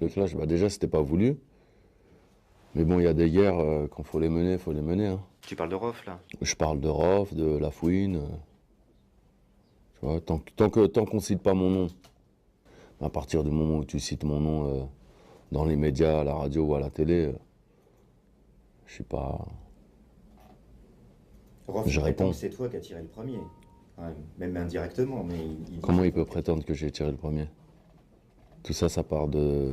Le clash, bah déjà, c'était pas voulu. Mais bon, il y a des guerres, quand faut les mener. Hein. Tu parles de Rof, là? Je parle de Rof, de Lafouine. Tu vois, tant qu'on cite pas mon nom, à partir du moment où tu cites mon nom dans les médias, à la radio ou à la télé, je suis pas. Rof, Je il prétend réponds. que c'est toi qui as tiré le premier. Ouais, même indirectement, mais il dit que Comment c'est il toi peut qui as prétendre que j'ai tiré le premier? Tout ça, ça part de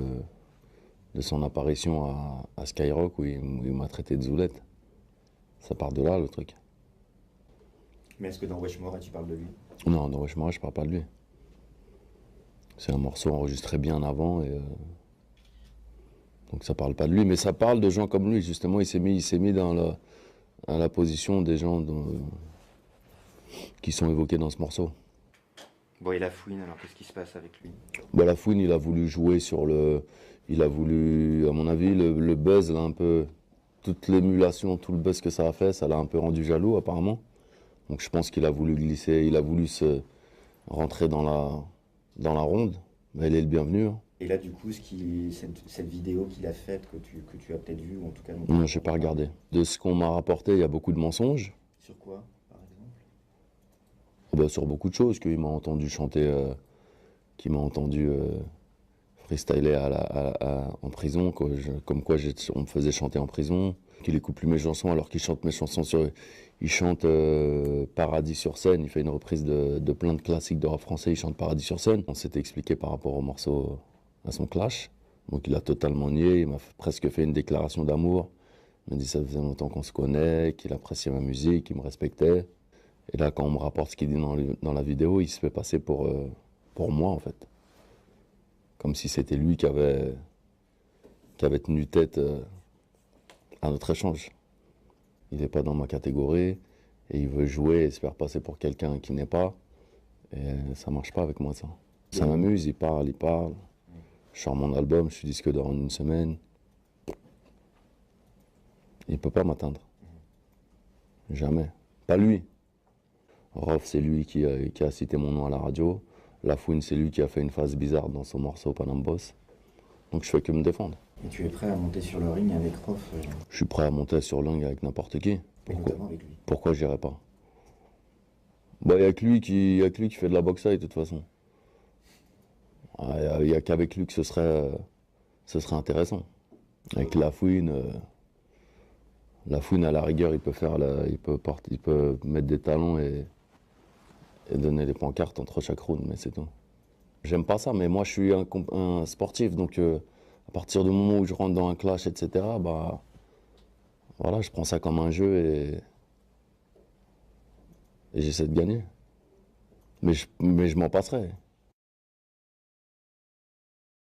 son apparition à Skyrock où il m'a traité de zoulette. Ça part de là, le truc. Mais est-ce que dans Wesh Mora, tu parles de lui? Non, dans Wesh Mora, je parle pas de lui. C'est un morceau enregistré bien avant et donc ça parle pas de lui, mais ça parle de gens comme lui. Justement, il s'est mis à la position des gens qui sont évoqués dans ce morceau. Bon, et la fouine, alors qu'est-ce qui se passe avec lui? Bah, Lafouine, il a voulu jouer sur le, il a voulu, à mon avis, le buzz là un peu, toute l'émulation, tout le buzz que ça a fait, ça l'a un peu rendu jaloux apparemment. Donc je pense qu'il a voulu glisser, il a voulu se rentrer dans la ronde. Mais il est le bienvenu. Hein. Et là, du coup, cette vidéo qu'il a faite, que tu as peut-être vue, ou en tout cas dont tu Non, as j'ai pas entendu parler, regardé. De ce qu'on m'a rapporté, il y a beaucoup de mensonges. sur quoi, par exemple? Bah, sur beaucoup de choses, qu'il m'a entendu chanter, qu'il m'a entendu freestyler en prison, comme quoi on me faisait chanter en prison, qu'il écoute plus mes chansons alors qu'il chante mes chansons il chante Paradis sur scène, il fait une reprise de plein de classiques de rap français, il chante Paradis sur scène. On s'était expliqué par rapport au morceau, à son clash, donc il a totalement nié, il m'a presque fait une déclaration d'amour, il m'a dit ça faisait longtemps qu'on se connaît, qu'il appréciait ma musique, qu'il me respectait. Et là, quand on me rapporte ce qu'il dit dans la vidéo, il se fait passer pour moi, en fait. Comme si c'était lui qui avait tenu tête à notre échange. Il n'est pas dans ma catégorie et il veut jouer et se faire passer pour quelqu'un qui n'est pas. Et ça marche pas avec moi, ça. Ça m'amuse, il parle. Je sors mon album, je suis disque d'or en une semaine. Il peut pas m'atteindre. Jamais. Pas lui. Rof, c'est lui qui a cité mon nom à la radio. Lafouine, c'est lui qui a fait une phase bizarre dans son morceau Panam Boss. Donc je fais que me défendre. Et tu es prêt à monter sur le ring avec Rof, Je suis prêt à monter sur le ring avec n'importe qui. et Pourquoi, notamment avec lui? pourquoi j'irais pas? Bah, il n'y a que lui qui fait de la boxe de toute façon. Il n'y a qu'avec lui que ce serait intéressant. Avec Lafouine à la rigueur, il peut mettre des talons et donner des pancartes entre chaque round, mais c'est tout. J'aime pas ça, mais moi je suis un sportif, donc à partir du moment où je rentre dans un clash, etc., bah voilà, je prends ça comme un jeu et j'essaie de gagner. Mais je m'en passerai.